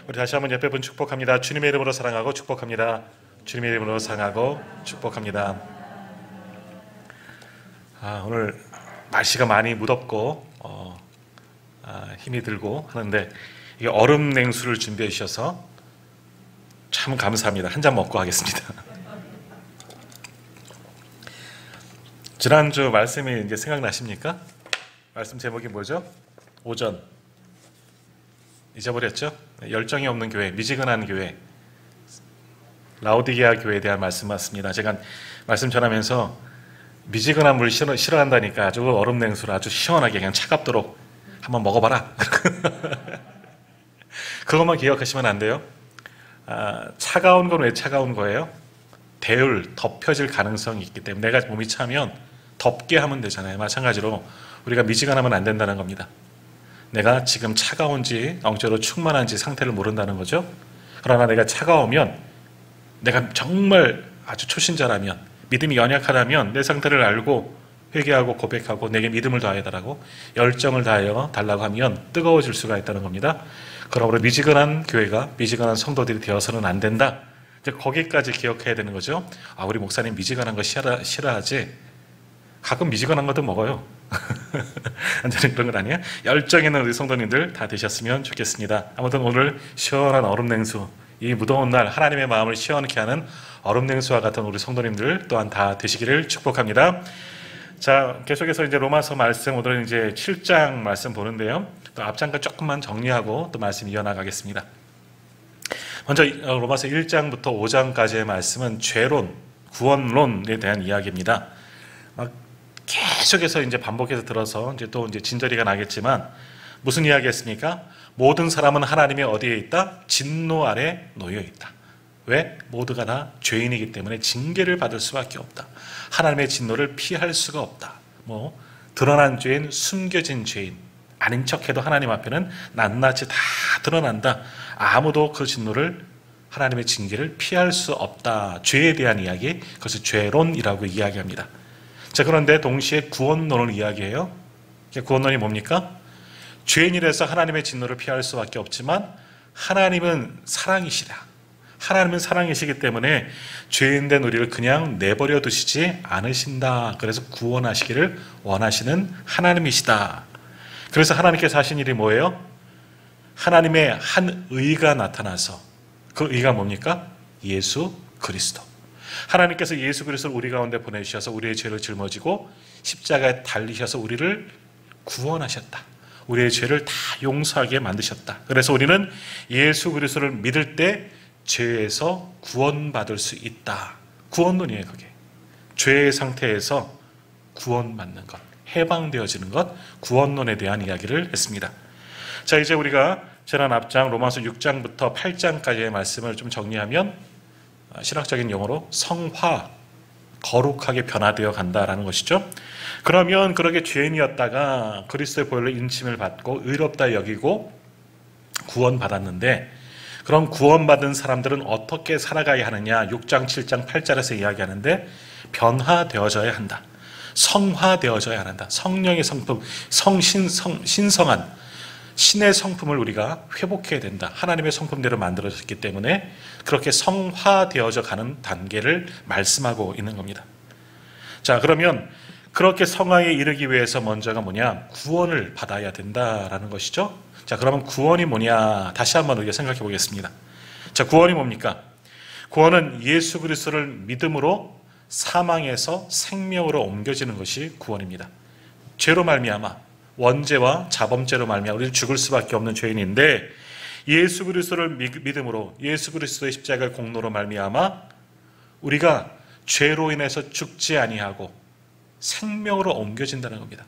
우리 다시 한번 옆에 분 축복합니다. 주님의 이름으로 사랑하고 축복합니다. 주님의 이름으로 사랑하고 축복합니다. 오늘 날씨가 많이 무덥고 힘이 들고 하는데 이게 얼음 냉수를 준비해 주셔서 참 감사합니다. 한 잔 먹고 하겠습니다. 지난주 말씀이 이제 생각나십니까? 말씀 제목이 뭐죠? 오전. 잊어버렸죠? 열정이 없는 교회, 미지근한 교회, 라오디게아 교회에 대한 말씀 맞습니다. 제가 말씀 전하면서 미지근한 물 싫어한다니까 아주 얼음 냉수를 아주 시원하게 그냥 차갑도록 한번 먹어봐라. 그것만 기억하시면 안 돼요. 차가운 건 왜 차가운 거예요? 덮여질 가능성이 있기 때문에 내가 몸이 차면 덥게 하면 되잖아요. 마찬가지로 우리가 미지근하면 안 된다는 겁니다. 내가 지금 차가운지 영적으로 충만한지 상태를 모른다는 거죠. 그러나 내가 차가우면, 내가 정말 아주 초신자라면, 믿음이 연약하다면 내 상태를 알고 회개하고 고백하고 내게 믿음을 다해달라고, 열정을 다하여 달라고 하면 뜨거워질 수가 있다는 겁니다. 그러므로 미지근한 교회가, 미지근한 성도들이 되어서는 안 된다. 이제 거기까지 기억해야 되는 거죠. 우리 목사님 미지근한 거 싫어하지? 가끔 미지근한 것도 먹어요. 완전히 그런 건 아니에요. 열정 있는 우리 성도님들 다 되셨으면 좋겠습니다. 아무튼 오늘 시원한 얼음 냉수, 이 무더운 날 하나님의 마음을 시원케 하는 얼음 냉수와 같은 우리 성도님들 또한 다 되시기를 축복합니다. 자, 계속해서 이제 로마서 말씀, 오늘은 이제 7장 말씀 보는데요. 또 앞장과 조금만 정리하고 또 말씀 이어나가겠습니다. 먼저 로마서 1장부터 5장까지의 말씀은 죄론, 구원론에 대한 이야기입니다. 계속해서 이제 반복해서 들어서 이제 또 이제 진저리가 나겠지만 무슨 이야기했습니까? 모든 사람은 하나님의 어디에 있다? 진노 아래 놓여 있다. 왜? 모두가 다 죄인이기 때문에 징계를 받을 수밖에 없다. 하나님의 진노를 피할 수가 없다. 드러난 죄인, 숨겨진 죄인, 아닌 척해도 하나님 앞에는 낱낱이 다 드러난다. 아무도 그 진노를, 하나님의 징계를 피할 수 없다. 죄에 대한 이야기, 그것을 죄론이라고 이야기합니다. 자, 그런데 동시에 구원론을 이야기해요. 구원론이 뭡니까? 죄인이라서 하나님의 진노를 피할 수밖에 없지만 하나님은 사랑이시다. 하나님은 사랑이시기 때문에 죄인된 우리를 그냥 내버려 두시지 않으신다. 그래서 구원하시기를 원하시는 하나님이시다. 그래서 하나님께서 하신 일이 뭐예요? 하나님의 한 의가 나타나서, 그 의가 뭡니까? 예수 그리스도. 하나님께서 예수 그리스도를 우리 가운데 보내주셔서 우리의 죄를 짊어지고 십자가에 달리셔서 우리를 구원하셨다. 우리의 죄를 다 용서하게 만드셨다. 그래서 우리는 예수 그리스도를 믿을 때 죄에서 구원받을 수 있다. 구원론이에요, 그게. 죄의 상태에서 구원받는 것, 해방되어지는 것, 구원론에 대한 이야기를 했습니다. 자, 이제 우리가 지난 앞장 로마서 6장부터 8장까지의 말씀을 좀 정리하면 신학적인 용어로 성화, 거룩하게 변화되어 간다라는 것이죠. 그러면 그렇게 죄인이었다가 그리스도의 보혈로 인침을 받고 의롭다 여기고 구원받았는데, 그럼 구원받은 사람들은 어떻게 살아가야 하느냐? 6장, 7장, 8절에서 이야기하는데 변화되어져야 한다. 성화되어져야 한다. 성령의 성품, 신성한 신의 성품을 우리가 회복해야 된다. 하나님의 성품대로 만들어졌기 때문에 그렇게 성화되어져 가는 단계를 말씀하고 있는 겁니다. 자, 그러면 그렇게 성화에 이르기 위해서 먼저가 뭐냐? 구원을 받아야 된다라는 것이죠. 자, 그러면 구원이 뭐냐? 다시 한번 우리가 생각해 보겠습니다. 자, 구원이 뭡니까? 구원은 예수 그리스도를 믿음으로 사망에서 생명으로 옮겨지는 것이 구원입니다. 죄로 말미암아, 원죄와 자범죄로 말미암아 우리는 죽을 수밖에 없는 죄인인데, 예수 그리스도를 믿음으로, 예수 그리스도의 십자가의 공로로 말미암아 우리가 죄로 인해서 죽지 아니하고 생명으로 옮겨진다는 겁니다.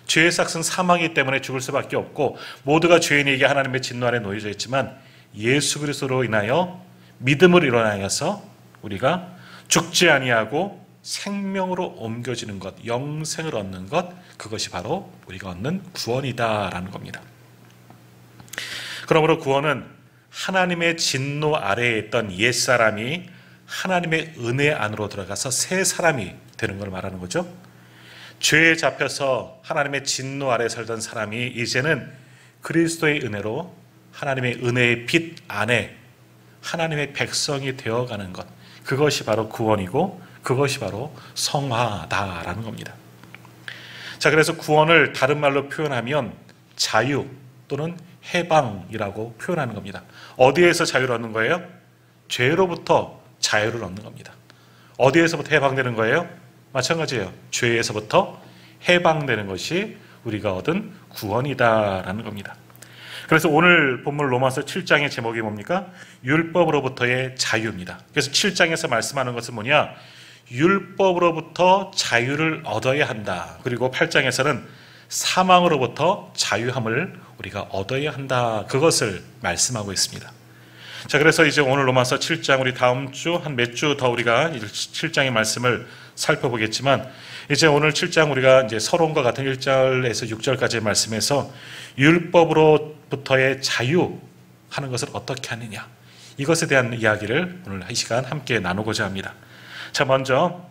죄의 삭은 사망이기 때문에 죽을 수밖에 없고 모두가 죄인에게 하나님의 진노 아래 놓여져 있지만 예수 그리스도로 인하여 믿음을 일어나서 우리가 죽지 아니하고 생명으로 옮겨지는 것, 영생을 얻는 것, 그것이 바로 우리가 얻는 구원이다라는 겁니다. 그러므로 구원은 하나님의 진노 아래에 있던 옛사람이 하나님의 은혜 안으로 들어가서 새 사람이 되는 걸 말하는 거죠. 죄에 잡혀서 하나님의 진노 아래 살던 사람이 이제는 그리스도의 은혜로 하나님의 은혜의 빛 안에 하나님의 백성이 되어가는 것, 그것이 바로 구원이고 그것이 바로 성화다라는 겁니다. 자, 그래서 구원을 다른 말로 표현하면 자유 또는 해방이라고 표현하는 겁니다. 어디에서 자유를 얻는 거예요? 죄로부터 자유를 얻는 겁니다. 어디에서부터 해방되는 거예요? 마찬가지예요. 죄에서부터 해방되는 것이 우리가 얻은 구원이다라는 겁니다. 그래서 오늘 본문 로마서 7장의 제목이 뭡니까? 율법으로부터의 자유입니다. 그래서 7장에서 말씀하는 것은 뭐냐? 율법으로부터 자유를 얻어야 한다. 그리고 8장에서는 사망으로부터 자유함을 우리가 얻어야 한다. 그것을 말씀하고 있습니다. 자, 그래서 이제 오늘 로마서 7장, 우리 다음 주 한 몇 주 더 우리가 7장의 말씀을 살펴보겠지만, 이제 오늘 7장 우리가 이제 서론과 같은 1절에서 6절까지의 말씀에서 율법으로부터의 자유하는 것을 어떻게 하느냐, 이것에 대한 이야기를 오늘 이 시간 함께 나누고자 합니다. 자, 먼저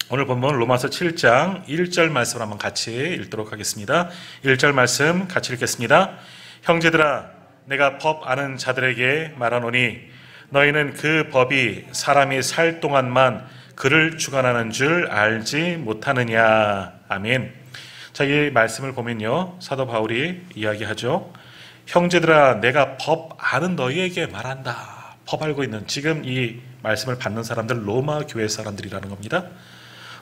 오늘 본문 로마서 7장 1절 말씀을 한번 같이 읽도록 하겠습니다. 1절 말씀 같이 읽겠습니다. 형제들아, 내가 법 아는 자들에게 말하노니 너희는 그 법이 사람이 살 동안만 그를 주관하는 줄 알지 못하느냐. 아멘. 자, 이 말씀을 보면요, 사도 바울이 이야기하죠. 형제들아, 내가 법 아는 너희에게 말한다. 법 알고 있는, 지금 이 말씀을 받는 사람들 로마 교회 사람들이라는 겁니다.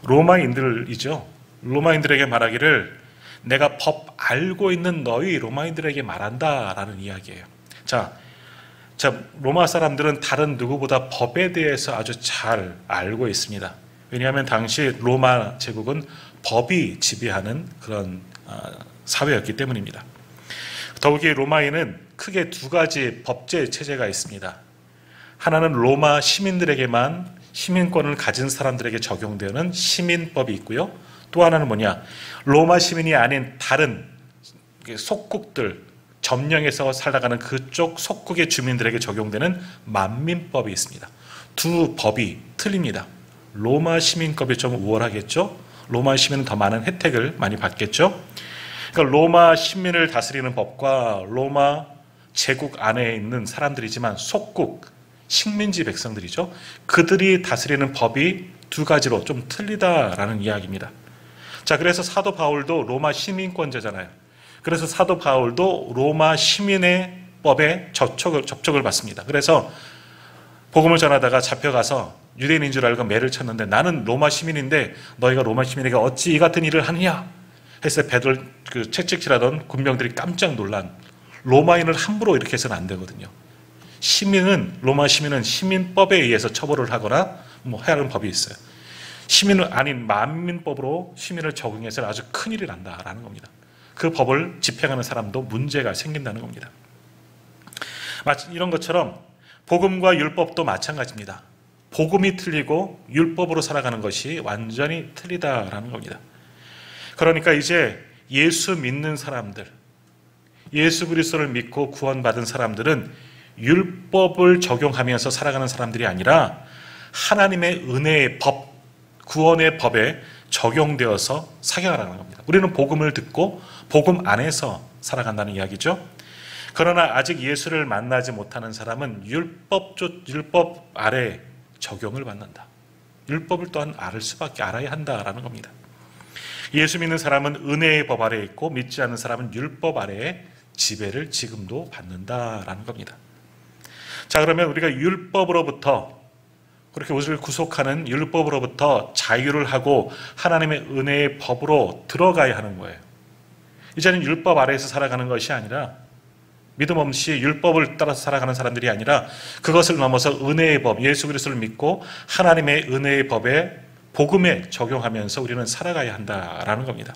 로마인들이죠. 로마인들에게 말하기를 내가 법 알고 있는 너희 로마인들에게 말한다라는 이야기예요. 자, 로마 사람들은 다른 누구보다 법에 대해서 아주 잘 알고 있습니다. 왜냐하면 당시 로마 제국은 법이 지배하는 그런 사회였기 때문입니다. 더욱이 로마에는 크게 두 가지 법제 체제가 있습니다. 하나는 로마 시민들에게만, 시민권을 가진 사람들에게 적용되는 시민법이 있고요. 또 하나는 뭐냐, 로마 시민이 아닌 다른 속국들, 점령해서 살아가는 그쪽 속국의 주민들에게 적용되는 만민법이 있습니다. 두 법이 틀립니다. 로마 시민법이 좀 우월하겠죠. 로마 시민은 더 많은 혜택을 많이 받겠죠. 그러니까 로마 시민을 다스리는 법과 로마 제국 안에 있는 사람들이지만 속국, 식민지 백성들이죠. 그들이 다스리는 법이 두 가지로 좀 틀리다라는 이야기입니다. 자, 그래서 사도 바울도 로마 시민권자잖아요. 그래서 사도 바울도 로마 시민의 법에 접촉을 받습니다. 그래서 복음을 전하다가 잡혀가서 유대인인 줄 알고 매를 쳤는데, 나는 로마 시민인데 너희가 로마 시민에게 어찌 이 같은 일을 하느냐 해서 배들 채찍질하던 군병들이 깜짝 놀란, 로마인을 함부로 이렇게 해서는 안 되거든요. 로마 시민은 시민법에 의해서 처벌을 하거나 뭐 해야 하는 법이 있어요. 시민은 아닌 만민법으로 시민을 적용해서 아주 큰일이 난다라는 겁니다. 그 법을 집행하는 사람도 문제가 생긴다는 겁니다. 이런 것처럼 복음과 율법도 마찬가지입니다. 복음이 틀리고 율법으로 살아가는 것이 완전히 틀리다라는 겁니다. 그러니까 이제 예수 믿는 사람들, 예수 그리스도를 믿고 구원받은 사람들은 율법을 적용하면서 살아가는 사람들이 아니라 하나님의 은혜의 법, 구원의 법에 적용되어서 살아가는 겁니다. 우리는 복음을 듣고 복음 안에서 살아간다는 이야기죠. 그러나 아직 예수를 만나지 못하는 사람은 율법 아래 적용을 받는다. 율법을 또한 알아야 한다라는 겁니다. 예수 믿는 사람은 은혜의 법 아래에 있고 믿지 않는 사람은 율법 아래에 지배를 지금도 받는다라는 겁니다. 자, 그러면 우리가 율법으로부터, 그렇게 우리를 구속하는 율법으로부터 자유를 하고 하나님의 은혜의 법으로 들어가야 하는 거예요. 이제는 율법 아래에서 살아가는 것이 아니라, 믿음 없이 율법을 따라서 살아가는 사람들이 아니라 그것을 넘어서 은혜의 법, 예수 그리스도를 믿고 하나님의 은혜의 법에, 복음에 적용하면서 우리는 살아가야 한다라는 겁니다.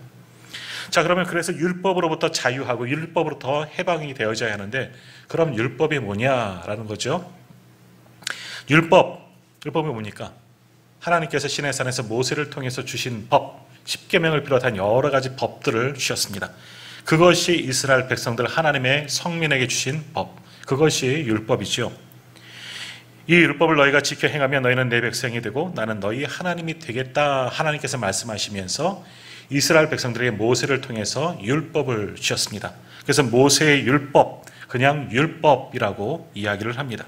자, 그러면 그래서 율법으로부터 자유하고 율법으로부터 해방이 되어져야 하는데, 그럼 율법이 뭐냐라는 거죠. 율법이 뭡니까? 하나님께서 시내산에서 모세를 통해서 주신 법, 십계명을 비롯한 여러 가지 법들을 주셨습니다. 그것이 이스라엘 백성들, 하나님의 성민에게 주신 법, 그것이 율법이죠. 이 율법을 너희가 지켜 행하면 너희는 내 백성이 되고 나는 너희 하나님이 되겠다, 하나님께서 말씀하시면서 이스라엘 백성들에게 모세를 통해서 율법을 주셨습니다. 그래서 모세의 율법, 그냥 율법이라고 이야기를 합니다.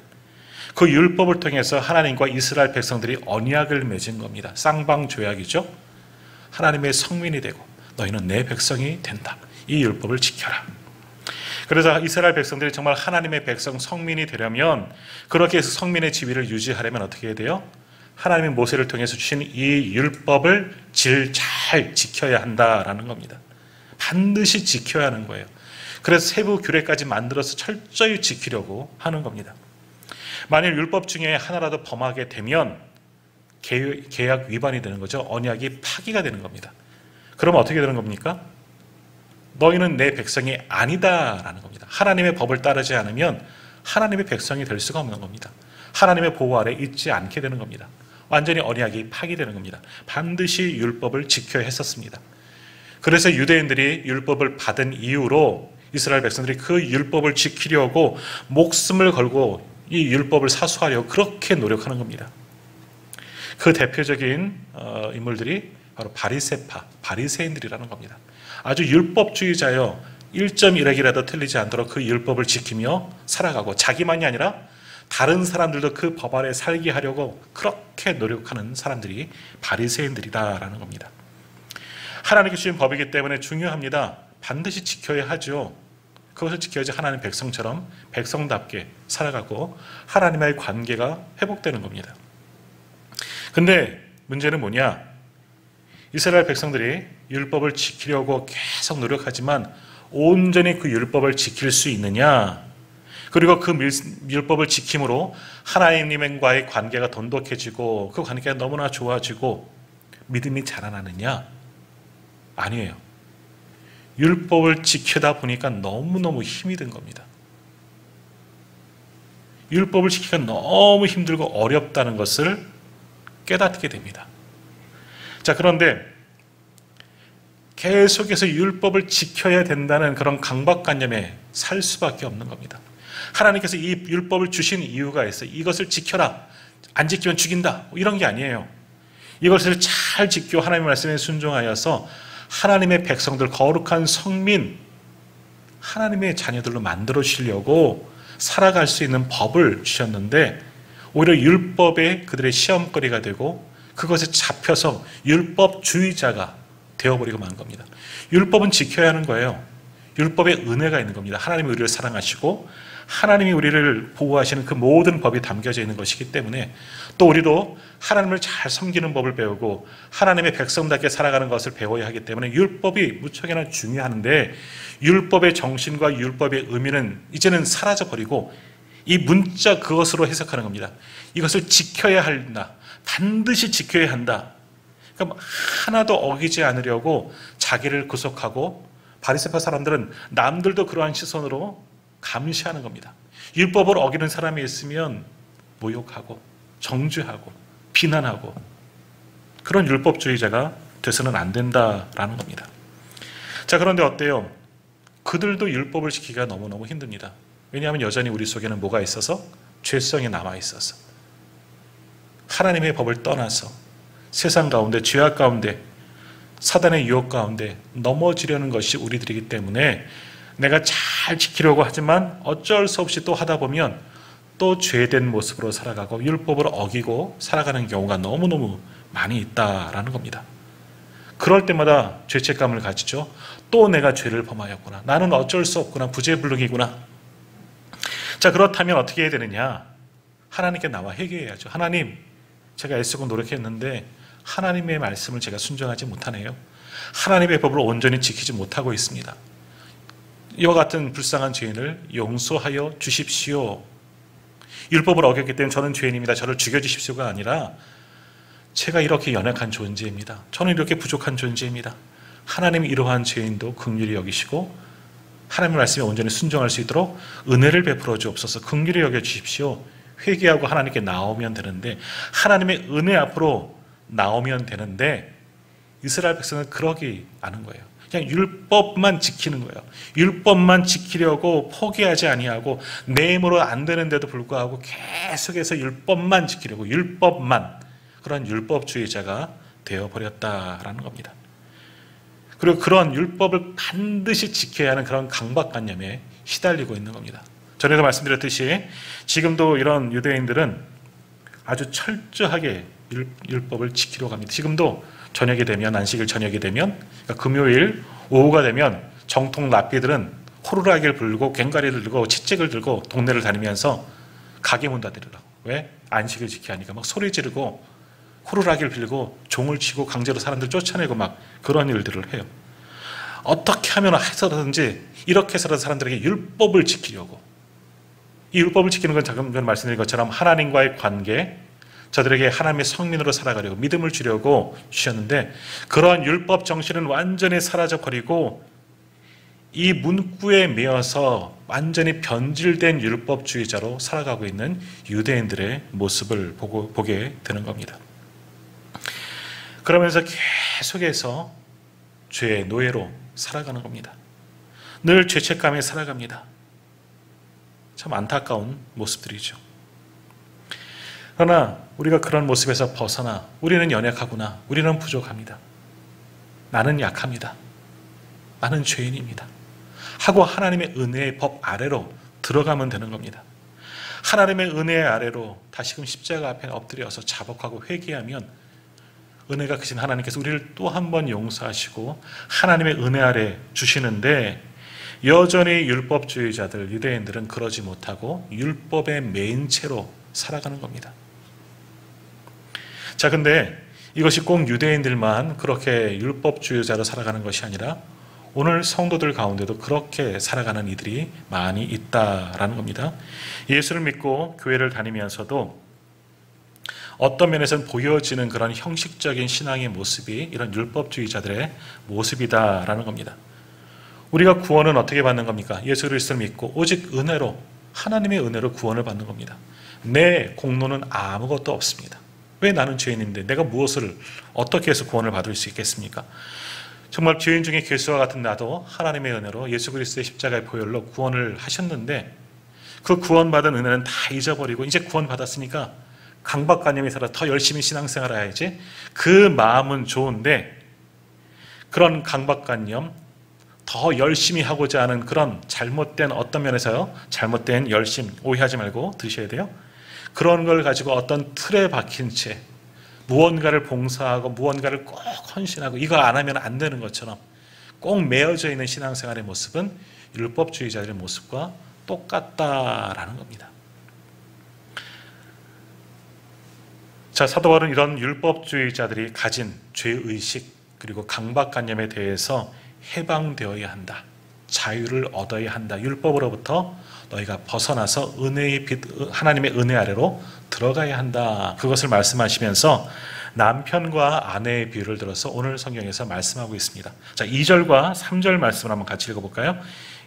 그 율법을 통해서 하나님과 이스라엘 백성들이 언약을 맺은 겁니다. 쌍방조약이죠. 하나님의 성민이 되고 너희는 내 백성이 된다. 이 율법을 지켜라. 그래서 이스라엘 백성들이 정말 하나님의 백성 성민이 되려면, 그렇게 해서 성민의 지위를 유지하려면 어떻게 해야 돼요? 하나님의 모세를 통해서 주신 이 율법을 잘 지켜야 한다라는 겁니다. 반드시 지켜야 하는 거예요. 그래서 세부 규례까지 만들어서 철저히 지키려고 하는 겁니다. 만일 율법 중에 하나라도 범하게 되면 계약 위반이 되는 거죠. 언약이 파기가 되는 겁니다. 그럼 어떻게 되는 겁니까? 너희는 내 백성이 아니다라는 겁니다. 하나님의 법을 따르지 않으면 하나님의 백성이 될 수가 없는 겁니다. 하나님의 보호 아래 있지 않게 되는 겁니다. 완전히 언약이 파기되는 겁니다. 반드시 율법을 지켜야 했었습니다. 그래서 유대인들이 율법을 받은 이후로 이스라엘 백성들이 그 율법을 지키려고 목숨을 걸고 이 율법을 사수하려고 그렇게 노력하는 겁니다. 그 대표적인 인물들이 바로 바리새파, 바리새인들이라는 겁니다. 아주 율법주의자요. 1.1핵이라도 틀리지 않도록 그 율법을 지키며 살아가고, 자기만이 아니라 다른 사람들도 그 법 아래 살게 하려고 그렇게 노력하는 사람들이 바리새인들이다라는 겁니다. 하나님께 주신 법이기 때문에 중요합니다. 반드시 지켜야 하죠. 그것을 지켜야지 하나님 백성처럼 백성답게 살아가고 하나님과의 관계가 회복되는 겁니다. 근데 문제는 뭐냐? 이스라엘 백성들이 율법을 지키려고 계속 노력하지만 온전히 그 율법을 지킬 수 있느냐? 그리고 그 율법을 지킴으로 하나님과의 관계가 돈독해지고 그 관계가 너무나 좋아지고 믿음이 자라나느냐? 아니에요. 율법을 지키다 보니까 너무너무 힘이 든 겁니다. 율법을 지키기가 너무 힘들고 어렵다는 것을 깨닫게 됩니다. 자, 그런데 계속해서 율법을 지켜야 된다는 그런 강박관념에 살 수밖에 없는 겁니다. 하나님께서 이 율법을 주신 이유가 있어요. 이것을 지켜라. 안 지키면 죽인다. 이런 게 아니에요. 이것을 잘 지켜 하나님의 말씀에 순종하여서 하나님의 백성들, 거룩한 성민, 하나님의 자녀들로 만들어 주시려고 살아갈 수 있는 법을 주셨는데, 오히려 율법에 그들의 시험거리가 되고 그것에 잡혀서 율법주의자가 되어버리고 만 겁니다. 율법은 지켜야 하는 거예요. 율법에 은혜가 있는 겁니다. 하나님이 우리를 사랑하시고 하나님이 우리를 보호하시는 그 모든 법이 담겨져 있는 것이기 때문에, 또 우리도 하나님을 잘 섬기는 법을 배우고 하나님의 백성답게 살아가는 것을 배워야 하기 때문에 율법이 무척이나 중요한데, 율법의 정신과 율법의 의미는 이제는 사라져버리고 이 문자 그것으로 해석하는 겁니다. 이것을 지켜야 한다. 반드시 지켜야 한다. 그러니까 하나도 어기지 않으려고 자기를 구속하고, 바리새파 사람들은 남들도 그러한 시선으로 감시하는 겁니다. 율법을 어기는 사람이 있으면 모욕하고 정죄하고 비난하고, 그런 율법주의자가 돼서는 안 된다라는 겁니다. 자, 그런데 어때요? 그들도 율법을 지키기가 너무너무 힘듭니다. 왜냐하면 여전히 우리 속에는 뭐가 있어서? 죄성이 남아있어서, 하나님의 법을 떠나서 세상 가운데, 죄악 가운데, 사단의 유혹 가운데 넘어지려는 것이 우리들이기 때문에 내가 잘 지키려고 하지만 어쩔 수 없이 또 하다 보면 또 죄된 모습으로 살아가고 율법을 어기고 살아가는 경우가 너무너무 많이 있다라는 겁니다. 그럴 때마다 죄책감을 가지죠. 또 내가 죄를 범하였구나. 나는 어쩔 수 없구나. 부재불능이구나. 자, 그렇다면 어떻게 해야 되느냐? 하나님께 나와 회개해야죠. 하나님, 제가 애쓰고 노력했는데 하나님의 말씀을 제가 순종하지 못하네요. 하나님의 법을 온전히 지키지 못하고 있습니다. 이와 같은 불쌍한 죄인을 용서하여 주십시오. 율법을 어겼기 때문에 저는 죄인입니다. 저를 죽여주십시오가 아니라, 제가 이렇게 연약한 존재입니다. 저는 이렇게 부족한 존재입니다. 하나님이 이러한 죄인도 긍휼히 여기시고 하나님의 말씀에 온전히 순종할 수 있도록 은혜를 베풀어 주옵소서. 긍휼히 여겨 주십시오. 회개하고 하나님께 나오면 되는데, 하나님의 은혜 앞으로 나오면 되는데, 이스라엘 백성은 그러기 않은 거예요. 그냥 율법만 지키는 거예요. 율법만 지키려고 포기하지 아니하고 내 힘으로 안 되는데도 불구하고 계속해서 율법만 지키려고, 율법만, 그런 율법주의자가 되어버렸다라는 겁니다. 그리고 그런 율법을 반드시 지켜야 하는 그런 강박관념에 시달리고 있는 겁니다. 전에도 말씀드렸듯이 지금도 이런 유대인들은 아주 철저하게 율법을 지키려고 합니다. 지금도 저녁이 되면, 안식일 저녁이 되면, 그러니까 금요일 오후가 되면 정통 랍비들은 호루라기를 불고 괭가리를 들고 채찍을 들고 동네를 다니면서 가게 문 닫으려고. 왜? 안식을 지켜야 하니까 막 소리 지르고 호루라기를 빌고 종을 치고 강제로 사람들 쫓아내고 막 그런 일들을 해요. 어떻게 하면 해서든지 이렇게 해서라도 사람들에게 율법을 지키려고. 이 율법을 지키는 건 방금 전에 말씀드린 것처럼 하나님과의 관계, 저들에게 하나님의 성민으로 살아가려고 믿음을 주려고 주셨는데, 그러한 율법 정신은 완전히 사라져버리고 이 문구에 매여서 완전히 변질된 율법주의자로 살아가고 있는 유대인들의 모습을 보게 되는 겁니다. 그러면서 계속해서 죄의 노예로 살아가는 겁니다. 늘 죄책감에 살아갑니다. 참 안타까운 모습들이죠. 그러나 우리가 그런 모습에서 벗어나 우리는 연약하구나, 우리는 부족합니다, 나는 약합니다, 나는 죄인입니다 하고 하나님의 은혜의 법 아래로 들어가면 되는 겁니다. 하나님의 은혜 아래로 다시금 십자가 앞에 엎드려서 자복하고 회개하면 은혜가 크신 하나님께서 우리를 또 한 번 용서하시고 하나님의 은혜 아래 주시는데, 여전히 율법주의자들, 유대인들은 그러지 못하고 율법의 매인 채로 살아가는 겁니다. 자, 근데 이것이 꼭 유대인들만 그렇게 율법주의자로 살아가는 것이 아니라 오늘 성도들 가운데도 그렇게 살아가는 이들이 많이 있다라는 겁니다. 예수를 믿고 교회를 다니면서도 어떤 면에서는 보여지는 그런 형식적인 신앙의 모습이 이런 율법주의자들의 모습이다라는 겁니다. 우리가 구원은 어떻게 받는 겁니까? 예수 그리스도를 믿고 오직 은혜로, 하나님의 은혜로 구원을 받는 겁니다. 내 공로는 아무것도 없습니다. 왜 나는 죄인인데 내가 무엇을 어떻게 해서 구원을 받을 수 있겠습니까? 정말 죄인 중에 괴수와 같은 나도 하나님의 은혜로 예수 그리스도의 십자가의 보혈로 구원을 하셨는데, 그 구원받은 은혜는 다 잊어버리고 이제 구원받았으니까 강박관념이 살아 더 열심히 신앙생활을 해야지, 그 마음은 좋은데 그런 강박관념, 더 열심히 하고자 하는 그런 잘못된, 어떤 면에서요, 잘못된 열심, 오해하지 말고 드셔야 돼요. 그런 걸 가지고 어떤 틀에 박힌 채 무언가를 봉사하고 무언가를 꼭 헌신하고 이거 안 하면 안 되는 것처럼 꼭 매어져 있는 신앙생활의 모습은 율법주의자들의 모습과 똑같다라는 겁니다. 자, 사도 바울은 이런 율법주의자들이 가진 죄의식 그리고 강박관념에 대해서 해방되어야 한다, 자유를 얻어야 한다, 율법으로부터 너희가 벗어나서 은혜의 빛, 하나님의 은혜 아래로 들어가야 한다, 그것을 말씀하시면서 남편과 아내의 비유를 들어서 오늘 성경에서 말씀하고 있습니다. 자, 2절과 3절 말씀을 한번 같이 읽어볼까요?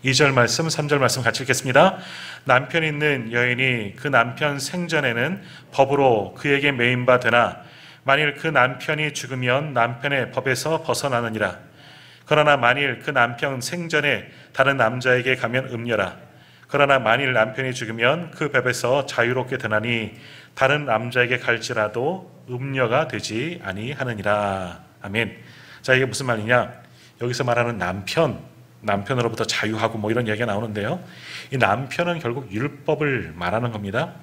2절 말씀, 3절 말씀 같이 읽겠습니다. 남편 있는 여인이 그 남편 생전에는 법으로 그에게 매인 바 되나 만일 그 남편이 죽으면 남편의 법에서 벗어나느니라. 그러나 만일 그 남편 생전에 다른 남자에게 가면 음녀라. 그러나 만일 남편이 죽으면 그 법에서 자유롭게 되나니 다른 남자에게 갈지라도 음녀가 되지 아니하느니라. 아멘. 자, 이게 무슨 말이냐? 여기서 말하는 남편으로부터 자유하고 뭐 이런 얘기가 나오는데요, 이 남편은 결국 율법을 말하는 겁니다.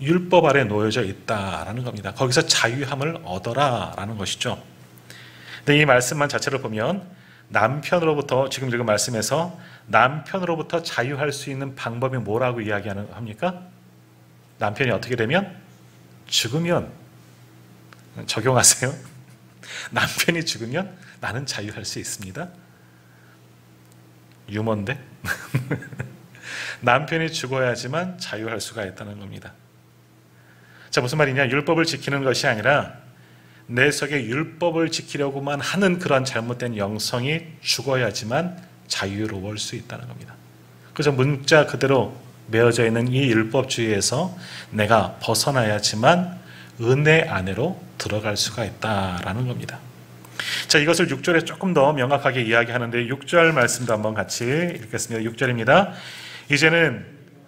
율법 아래 놓여져 있다라는 겁니다. 거기서 자유함을 얻어라라는 것이죠. 근데 이 말씀만 자체를 보면 남편으로부터, 지금 읽은 말씀에서 남편으로부터 자유할 수 있는 방법이 뭐라고 이야기합니까? 남편이 어떻게 되면? 죽으면. 적용하세요. 남편이 죽으면 나는 자유할 수 있습니다. 유머인데? 남편이 죽어야지만 자유할 수가 있다는 겁니다. 자, 무슨 말이냐? 율법을 지키는 것이 아니라 내 속에 율법을 지키려고만 하는 그런 잘못된 영성이 죽어야지만 자유로울 수 있다는 겁니다. 그래서 문자 그대로 매어져 있는 이 율법주의에서 내가 벗어나야지만 은혜 안으로 들어갈 수가 있다라는 겁니다. 자, 이것을 6절에 조금 더 명확하게 이야기하는데 6절 말씀도 한번 같이 읽겠습니다. 6절입니다.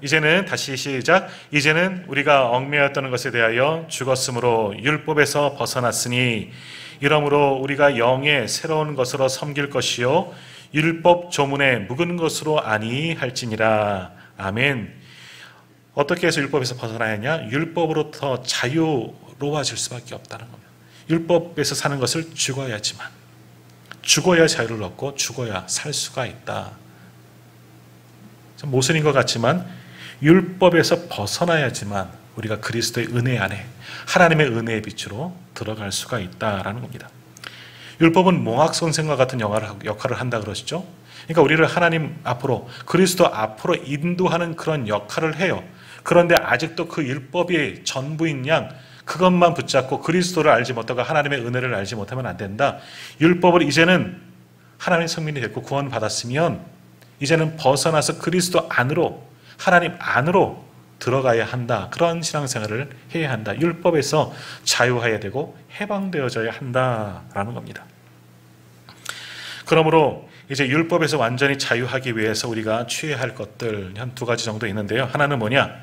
이제는 다시 시작. 이제는 우리가 얽매였던 것에 대하여 죽었으므로 율법에서 벗어났으니 이러므로 우리가 영의 새로운 것으로 섬길 것이요 율법 조문에 묵은 것으로 아니할지니라. 아멘. 어떻게 해서 율법에서 벗어나야 하냐? 율법으로부터 자유로워질 수밖에 없다는 겁니다. 율법에서 사는 것을 죽어야지만, 죽어야 자유를 얻고 죽어야 살 수가 있다. 좀 모순인 것 같지만 율법에서 벗어나야지만 우리가 그리스도의 은혜 안에 하나님의 은혜의 빛으로 들어갈 수가 있다라는 겁니다. 율법은 몽학 선생과 같은 역할을 한다 그러시죠. 그러니까 우리를 하나님 앞으로, 그리스도 앞으로 인도하는 그런 역할을 해요. 그런데 아직도 그 율법이 전부인 양 그것만 붙잡고 그리스도를 알지 못하고 하나님의 은혜를 알지 못하면 안 된다. 율법을 이제는 하나님의 성민이 됐고 구원받았으면 이제는 벗어나서 그리스도 안으로, 하나님 안으로 들어가야 한다. 그런 신앙생활을 해야 한다. 율법에서 자유해야 되고 해방되어져야 한다라는 겁니다. 그러므로 이제 율법에서 완전히 자유하기 위해서 우리가 취해야 할 것들 한 두 가지 정도 있는데요. 하나는 뭐냐?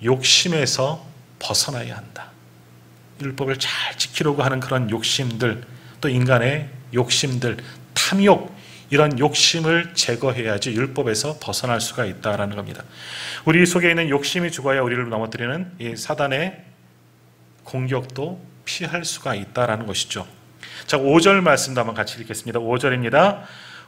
욕심에서 벗어나야 한다. 율법을 잘 지키려고 하는 그런 욕심들, 또 인간의 욕심들, 탐욕, 이런 욕심을 제거해야지 율법에서 벗어날 수가 있다라는 겁니다. 우리 속에 있는 욕심이 죽어야 우리를 넘어뜨리는 이 사단의 공격도 피할 수가 있다라는 것이죠. 자, 5절 말씀도 한번 같이 읽겠습니다. 5절입니다.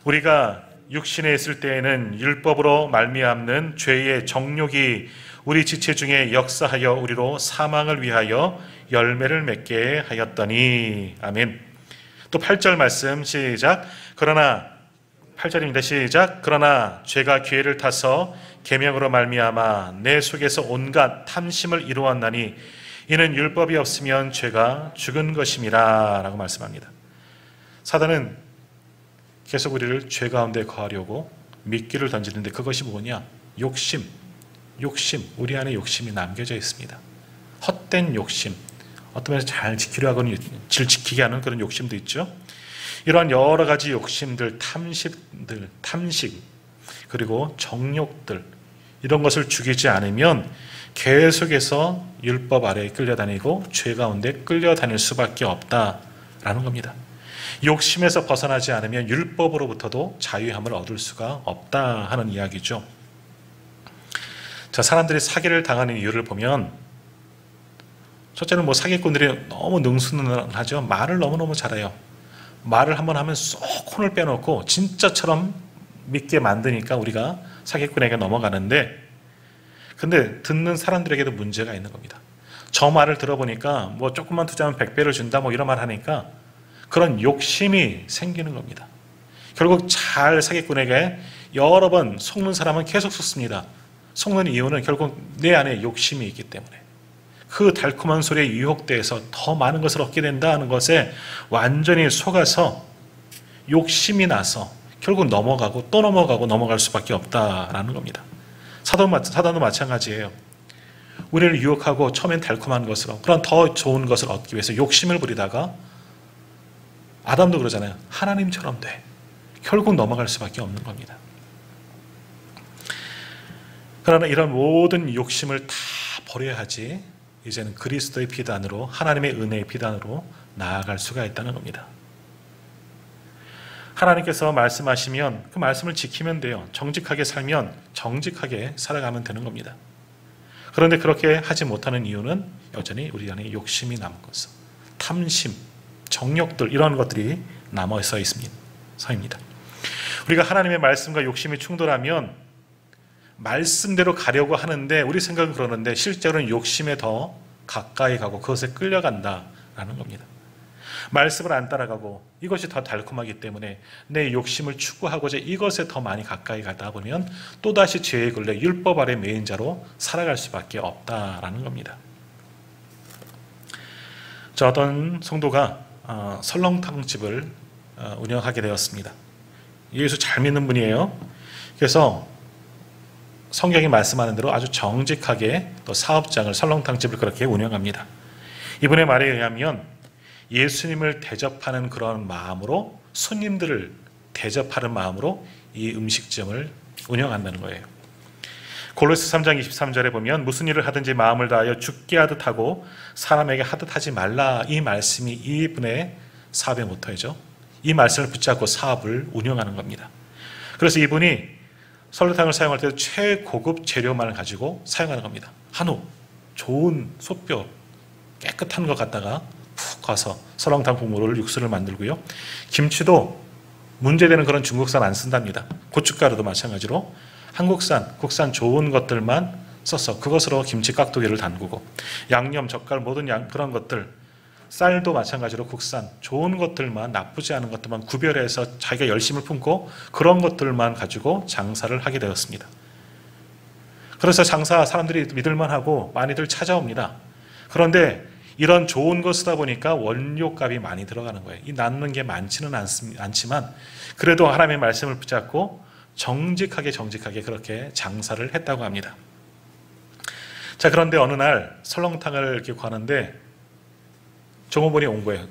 우리가 육신에 있을 때에는 율법으로 말미암는 죄의 정욕이 우리 지체 중에 역사하여 우리로 사망을 위하여 열매를 맺게 하였더니. 아멘. 또 8절 말씀 시작. 그러나 8절입니다. 시작. 그러나 죄가 기회를 타서 계명으로 말미암아 내 속에서 온갖 탐심을 이루었나니 이는 율법이 없으면 죄가 죽은 것임이라 라고 말씀합니다. 사단은 계속 우리를 죄 가운데 거하려고 미끼를 던지는데 그것이 뭐냐? 욕심, 우리 안에 욕심이 남겨져 있습니다. 헛된 욕심, 어떤 면에서 잘 지키려 하고는 질 지키게 하는 그런 욕심도 있죠. 이러한 여러 가지 욕심들, 탐식, 그리고 정욕들, 이런 것을 죽이지 않으면 계속해서 율법 아래에 끌려다니고 죄 가운데 끌려다닐 수밖에 없다라는 겁니다. 욕심에서 벗어나지 않으면 율법으로부터도 자유함을 얻을 수가 없다 하는 이야기죠. 자, 사람들이 사기를 당하는 이유를 보면 첫째는 사기꾼들이 너무 능수능란하죠. 말을 너무너무 잘해요. 말을 한번 하면 쏙 혼을 빼놓고 진짜처럼 믿게 만드니까 우리가 사기꾼에게 넘어가는데, 근데 듣는 사람들에게도 문제가 있는 겁니다. 저 말을 들어보니까 조금만 투자하면 100배를 준다 이런 말 하니까 그런 욕심이 생기는 겁니다. 결국 잘 사기꾼에게 여러 번 속는 사람은 계속 속습니다. 속는 이유는 결국 내 안에 욕심이 있기 때문에, 그 달콤한 소리에 유혹돼서 더 많은 것을 얻게 된다는 것에 완전히 속아서 욕심이 나서 결국 넘어가고 또 넘어갈 수밖에 없다라는 겁니다. 사단도 마찬가지예요. 우리를 유혹하고 처음엔 달콤한 것으로, 그런 더 좋은 것을 얻기 위해서 욕심을 부리다가, 아담도 그러잖아요. 하나님처럼 돼. 결국 넘어갈 수밖에 없는 겁니다. 그러나 이런 모든 욕심을 다 버려야 하지 이제는 그리스도의 피단으로, 하나님의 은혜의 피단으로 나아갈 수가 있다는 겁니다. 하나님께서 말씀하시면 그 말씀을 지키면 돼요. 정직하게 살면 정직하게 살아가면 되는 겁니다. 그런데 그렇게 하지 못하는 이유는 여전히 우리 안에 욕심이 남고서 탐심, 정욕들, 이런 것들이 남아서 있습니다. 우리가 하나님의 말씀과 욕심이 충돌하면 말씀대로 가려고 하는데, 우리 생각은 그러는데 실제로는 욕심에 더 가까이 가고 그것에 끌려간다라는 겁니다. 말씀을 안 따라가고 이것이 더 달콤하기 때문에 내 욕심을 추구하고자 이것에 더 많이 가까이 가다 보면 또다시 죄의 굴레, 율법 아래 매인 자로 살아갈 수밖에 없다라는 겁니다. 저 어떤 성도가 설렁탕집을 운영하게 되었습니다. 예수 잘 믿는 분이에요. 그래서 성경이 말씀하는 대로 아주 정직하게 또 사업장을, 설렁탕집을 그렇게 운영합니다. 이분의 말에 의하면 예수님을 대접하는 그런 마음으로, 손님들을 대접하는 마음으로 이 음식점을 운영한다는 거예요. 골로새 3장 23절에 보면 무슨 일을 하든지 마음을 다하여 주께 하듯 하고 사람에게 하듯 하지 말라, 이 말씀이 이분의 사업의 모토이죠. 이 말씀을 붙잡고 사업을 운영하는 겁니다. 그래서 이분이 설렁탕을 사용할 때 최고급 재료만을 가지고 사용하는 겁니다. 한우, 좋은 소뼈, 깨끗한 거 갖다가 푹 가서 설렁탕 국물을 육수를 만들고요. 김치도 문제되는 그런 중국산 안 쓴답니다. 고춧가루도 마찬가지로 한국산, 국산 좋은 것들만 써서 그것으로 김치 깍두기를 담그고, 양념, 젓갈 모든 그런 것들, 쌀도 마찬가지로 국산 좋은 것들만, 나쁘지 않은 것들만 구별해서 자기가 열심을 품고 그런 것들만 가지고 장사를 하게 되었습니다. 그래서 장사 사람들이 믿을만하고 많이들 찾아옵니다. 그런데 이런 좋은 거 쓰다 보니까 원료값이 많이 들어가는 거예요. 이 남는 게 많지는 않지만 그래도 하나님의 말씀을 붙잡고 정직하게 그렇게 장사를 했다고 합니다. 자, 그런데 어느 날 설렁탕을 이렇게 구하는데 종업원이 온 거예요.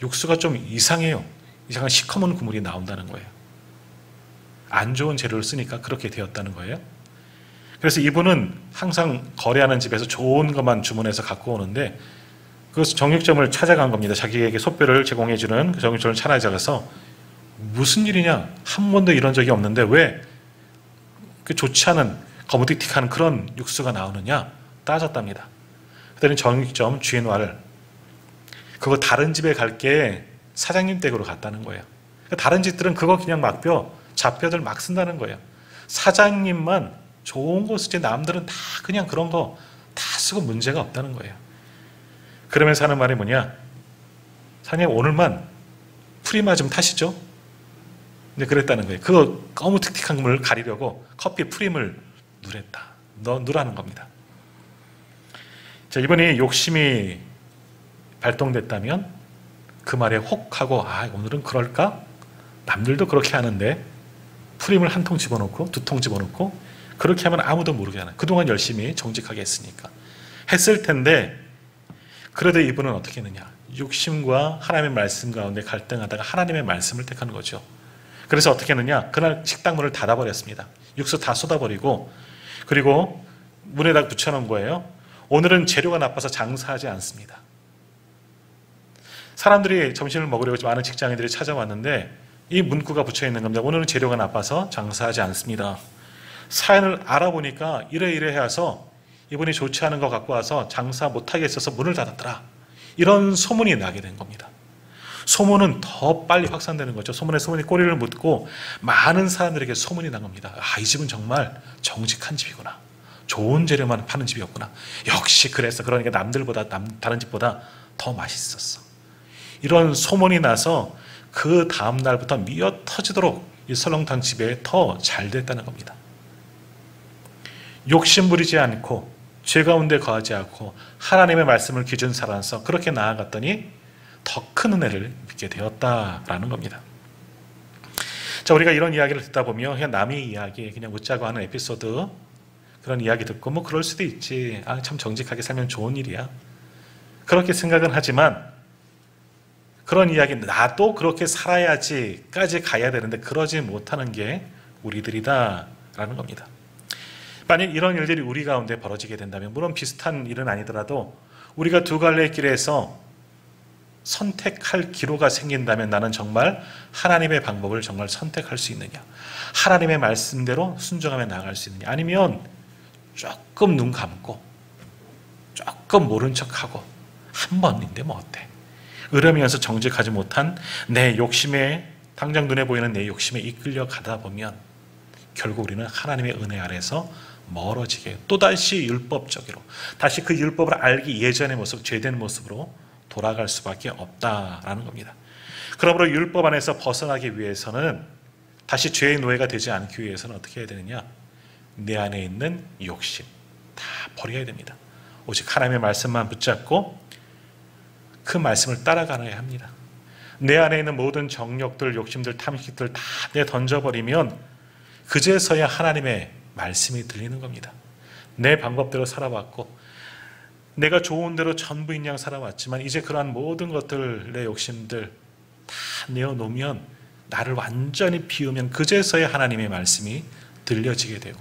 육수가 좀 이상해요. 이상한 시커먼 국물이 나온다는 거예요. 안 좋은 재료를 쓰니까 그렇게 되었다는 거예요. 그래서 이분은 항상 거래하는 집에서 좋은 것만 주문해서 갖고 오는데 그 정육점을 찾아간 겁니다. 자기에게 소뼈를 제공해주는 그 정육점을 찾아가서 무슨 일이냐? 한 번도 이런 적이 없는데 왜 그 좋지 않은 거무튀틱한 그런 육수가 나오느냐 따졌답니다. 그랬더니 정육점 주인 말 그거 다른 집에 갈게 사장님 댁으로 갔다는 거예요. 다른 집들은 그거 그냥 막뼈 잡뼈들 막 쓴다는 거예요. 사장님만 좋은 거 쓰지 남들은 다 그냥 그런 거 다 쓰고 문제가 없다는 거예요. 그러면서 하는 말이 뭐냐? 사장님 오늘만 프리마 좀 타시죠? 근데 그랬다는 거예요. 그거 거무튀틱한 걸 가리려고 커피 프림을 누라는 겁니다. 자, 이분이 욕심이 발동됐다면 그 말에 혹하고 오늘은 그럴까? 남들도 그렇게 하는데 프림을 한 통 집어넣고 두 통 집어넣고 그렇게 하면 아무도 모르게 하는, 그동안 열심히 정직하게 했으니까 했을 텐데, 그래도 이분은 어떻게 했느냐? 욕심과 하나님의 말씀 가운데 갈등하다가 하나님의 말씀을 택하는 거죠. 그래서 어떻게 했느냐? 그날 식당 문을 닫아버렸습니다. 육수 다 쏟아버리고, 그리고 문에다 붙여놓은 거예요. 오늘은 재료가 나빠서 장사하지 않습니다. 사람들이 점심을 먹으려고 많은 직장인들이 찾아왔는데 이 문구가 붙여있는 겁니다. 오늘은 재료가 나빠서 장사하지 않습니다. 사연을 알아보니까 이래 해서 이분이 좋지 않은 거 갖고 와서 장사 못하게 했어서 문을 닫았더라. 이런 소문이 나게 된 겁니다. 소문은 더 빨리 확산되는 거죠. 소문이 꼬리를 묻고 많은 사람들에게 소문이 난 겁니다. 이 집은 정말 정직한 집이구나. 좋은 재료만 파는 집이었구나. 역시 그래서 그러니까 남들보다 다른 집보다 더 맛있었어. 이런 소문이 나서 그 다음 날부터 미어 터지도록 이 설렁탕 집에 더 잘 됐다는 겁니다. 욕심 부리지 않고 죄 가운데 거하지 않고 하나님의 말씀을 기준 살아서 그렇게 나아갔더니 더 큰 은혜를 믿게 되었다라는 겁니다. 자, 우리가 이런 이야기를 듣다 보면 그냥 남의 이야기, 그냥 웃자고 하는 에피소드, 그런 이야기 듣고 뭐 그럴 수도 있지. 참 정직하게 살면 좋은 일이야. 그렇게 생각은 하지만 그런 이야기, 나도 그렇게 살아야지까지 가야 되는데 그러지 못하는 게 우리들이다라는 겁니다. 만약 이런 일들이 우리 가운데 벌어지게 된다면, 물론 비슷한 일은 아니더라도 우리가 두 갈래의 길에서 선택할 기로가 생긴다면 나는 정말 하나님의 방법을 정말 선택할 수 있느냐, 하나님의 말씀대로 순종하며 나아갈 수 있느냐, 아니면 조금 눈 감고 조금 모른 척하고 한 번인데 뭐 어때, 이러면서 정직하지 못한 내 욕심에, 당장 눈에 보이는 내 욕심에 이끌려 가다 보면 결국 우리는 하나님의 은혜 아래서 멀어지게, 또다시 율법적으로 다시 그 율법을 알기 예전의 모습, 죄된 모습으로 돌아갈 수밖에 없다라는 겁니다. 그러므로 율법 안에서 벗어나기 위해서는, 다시 죄의 노예가 되지 않기 위해서는 어떻게 해야 되느냐? 내 안에 있는 욕심 다 버려야 됩니다. 오직 하나님의 말씀만 붙잡고 그 말씀을 따라가야 합니다. 내 안에 있는 모든 정욕들, 욕심들, 탐식들 다 내던져버리면 그제서야 하나님의 말씀이 들리는 겁니다. 내 방법대로 살아왔고 내가 좋은 대로 전부인 양 살아왔지만 이제 그러한 모든 것들, 내 욕심들 다 내어놓으면, 나를 완전히 비우면 그제서야 하나님의 말씀이 들려지게 되고,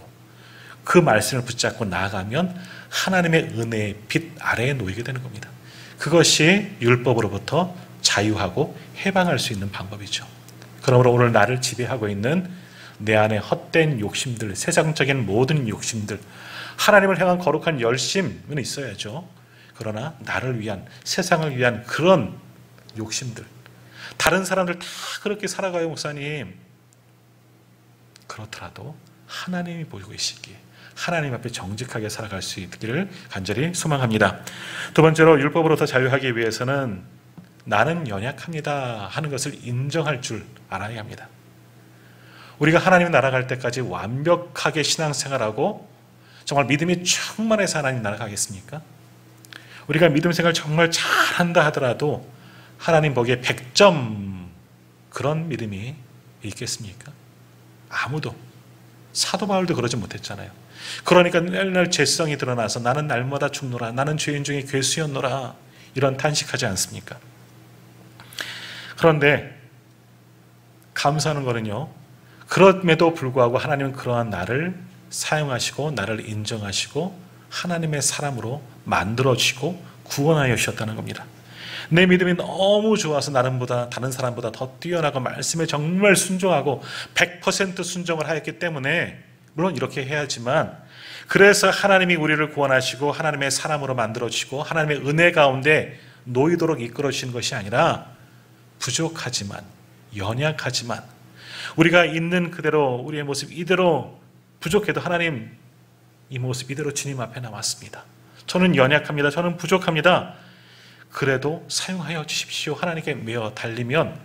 그 말씀을 붙잡고 나아가면 하나님의 은혜의 빛 아래에 놓이게 되는 겁니다. 그것이 율법으로부터 자유하고 해방할 수 있는 방법이죠. 그러므로 오늘 나를 지배하고 있는 내 안에 헛된 욕심들, 세상적인 모든 욕심들, 하나님을 향한 거룩한 열심은 있어야죠. 그러나 나를 위한, 세상을 위한 그런 욕심들, 다른 사람들 다 그렇게 살아가요 목사님. 그렇더라도 하나님이 보고 계시기에 하나님 앞에 정직하게 살아갈 수 있기를 간절히 소망합니다. 두 번째로 율법으로부터 자유하기 위해서는 나는 연약합니다 하는 것을 인정할 줄 알아야 합니다. 우리가 하나님 나라 갈 때까지 완벽하게 신앙생활하고 정말 믿음이 충만해서 하나님 나라 가겠습니까? 우리가 믿음 생활 정말 잘한다 하더라도 하나님 보기에 100점 그런 믿음이 있겠습니까? 아무도, 사도 바울도 그러지 못했잖아요. 그러니까 날날 죄성이 드러나서 나는 날마다 죽노라, 나는 죄인 중에 괴수였노라, 이런 탄식하지 않습니까? 그런데 감사하는 거는요, 그럼에도 불구하고 하나님은 그러한 나를 사용하시고 나를 인정하시고 하나님의 사람으로 만들어주시고 구원하여 주셨다는 겁니다. 내 믿음이 너무 좋아서 다른 사람보다 더 뛰어나고 말씀에 정말 순종하고 100% 순종을 하였기 때문에, 물론 이렇게 해야지만, 그래서 하나님이 우리를 구원하시고 하나님의 사람으로 만들어주시고 하나님의 은혜 가운데 놓이도록 이끌어주신 것이 아니라, 부족하지만, 연약하지만, 우리가 있는 그대로 우리의 모습 이대로 부족해도 하나님, 이 모습 이대로 주님 앞에 남았습니다. 저는 연약합니다. 저는 부족합니다. 그래도 사용하여 주십시오. 하나님께 메어 달리면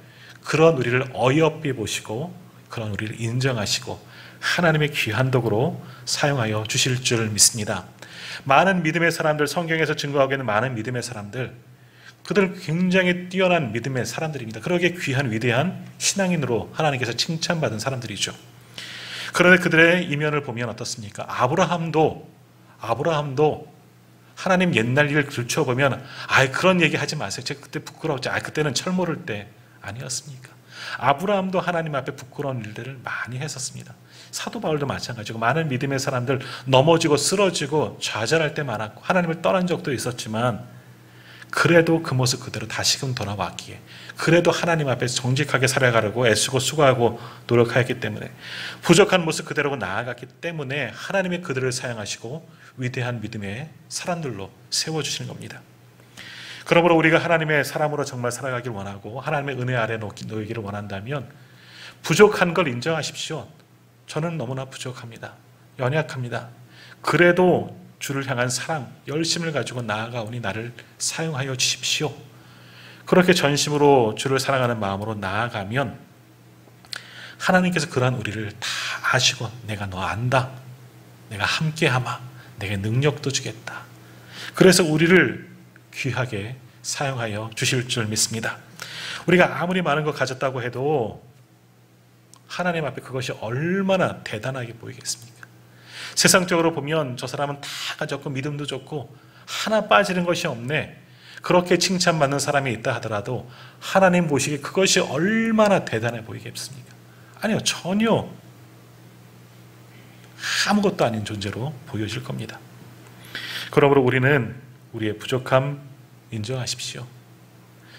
그런 우리를 어여삐 보시고 그런 우리를 인정하시고 하나님의 귀한 도구로 사용하여 주실 줄 믿습니다. 많은 믿음의 사람들, 성경에서 증거하고 있는 많은 믿음의 사람들, 그들은 굉장히 뛰어난 믿음의 사람들입니다. 그러기에 귀한 위대한 신앙인으로 하나님께서 칭찬받은 사람들이죠. 그런데 그들의 이면을 보면 어떻습니까? 아브라함도 하나님 옛날 일을 들춰보면, 그런 얘기 하지 마세요. 제가 그때 부끄러웠죠. 그때는 철 모를 때 아니었습니까? 아브라함도 하나님 앞에 부끄러운 일들을 많이 했었습니다. 사도 바울도 마찬가지고 많은 믿음의 사람들 넘어지고 쓰러지고 좌절할 때 많았고 하나님을 떠난 적도 있었지만, 그래도 그 모습 그대로 다시금 돌아왔기에, 그래도 하나님 앞에 정직하게 살아가려고 애쓰고 수고하고 노력하였기 때문에, 부족한 모습 그대로 나아갔기 때문에 하나님이 그들을 사용하시고 위대한 믿음의 사람들로 세워주시는 겁니다. 그러므로 우리가 하나님의 사람으로 정말 살아가길 원하고 하나님의 은혜 아래 놓이기를 원한다면 부족한 걸 인정하십시오. 저는 너무나 부족합니다. 연약합니다. 그래도 주를 향한 사랑, 열심을 가지고 나아가오니 나를 사용하여 주십시오. 그렇게 전심으로 주를 사랑하는 마음으로 나아가면 하나님께서 그러한 우리를 다 아시고, 내가 너 안다, 내가 함께하마, 내게 능력도 주겠다. 그래서 우리를 귀하게 사용하여 주실 줄 믿습니다. 우리가 아무리 많은 거 가졌다고 해도 하나님 앞에 그것이 얼마나 대단하게 보이겠습니까? 세상적으로 보면 저 사람은 다 가졌고 믿음도 좋고 하나 빠지는 것이 없네, 그렇게 칭찬받는 사람이 있다 하더라도 하나님 보시기에 그것이 얼마나 대단해 보이겠습니까? 아니요, 전혀 아무것도 아닌 존재로 보여질 겁니다. 그러므로 우리는 우리의 부족함 인정하십시오.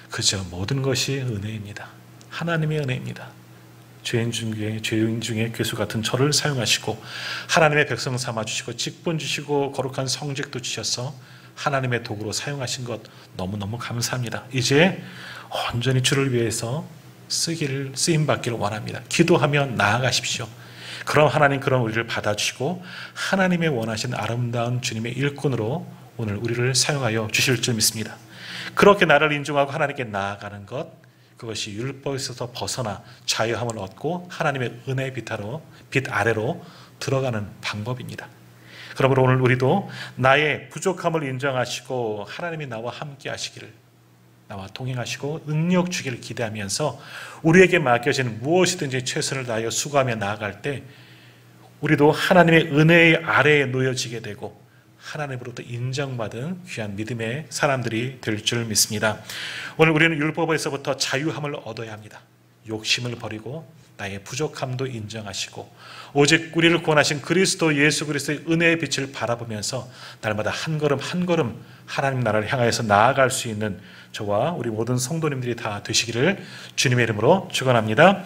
그저 모든 것이 은혜입니다. 하나님의 은혜입니다. 죄인 중에 괴수 같은 저를 사용하시고 하나님의 백성 삼아주시고 직분 주시고 거룩한 성직도 주셔서 하나님의 도구로 사용하신 것 너무너무 감사합니다. 이제 온전히 주를 위해서 쓰임받기를 원합니다. 기도하며 나아가십시오. 그럼 하나님 그런 우리를 받아주시고 하나님의 원하신 아름다운 주님의 일꾼으로 오늘 우리를 사용하여 주실 줄 믿습니다. 그렇게 나를 인정하고 하나님께 나아가는 것, 그것이 율법에서 벗어나 자유함을 얻고 하나님의 은혜의 빛 아래로 들어가는 방법입니다. 그러므로 오늘 우리도 나의 부족함을 인정하시고 하나님이 나와 함께 하시기를, 나와 동행하시고 능력 주기를 기대하면서 우리에게 맡겨진 무엇이든지 최선을 다하여 수고하며 나아갈 때 우리도 하나님의 은혜의 아래에 놓여지게 되고 하나님으로부터 인정받은 귀한 믿음의 사람들이 될 줄 믿습니다. 오늘 우리는 율법에서부터 자유함을 얻어야 합니다. 욕심을 버리고 나의 부족함도 인정하시고 오직 우리를 구원하신 그리스도 예수 그리스도의 은혜의 빛을 바라보면서 날마다 한 걸음 한 걸음 하나님 나라를 향하여서 나아갈 수 있는 저와 우리 모든 성도님들이 다 되시기를 주님의 이름으로 축원합니다.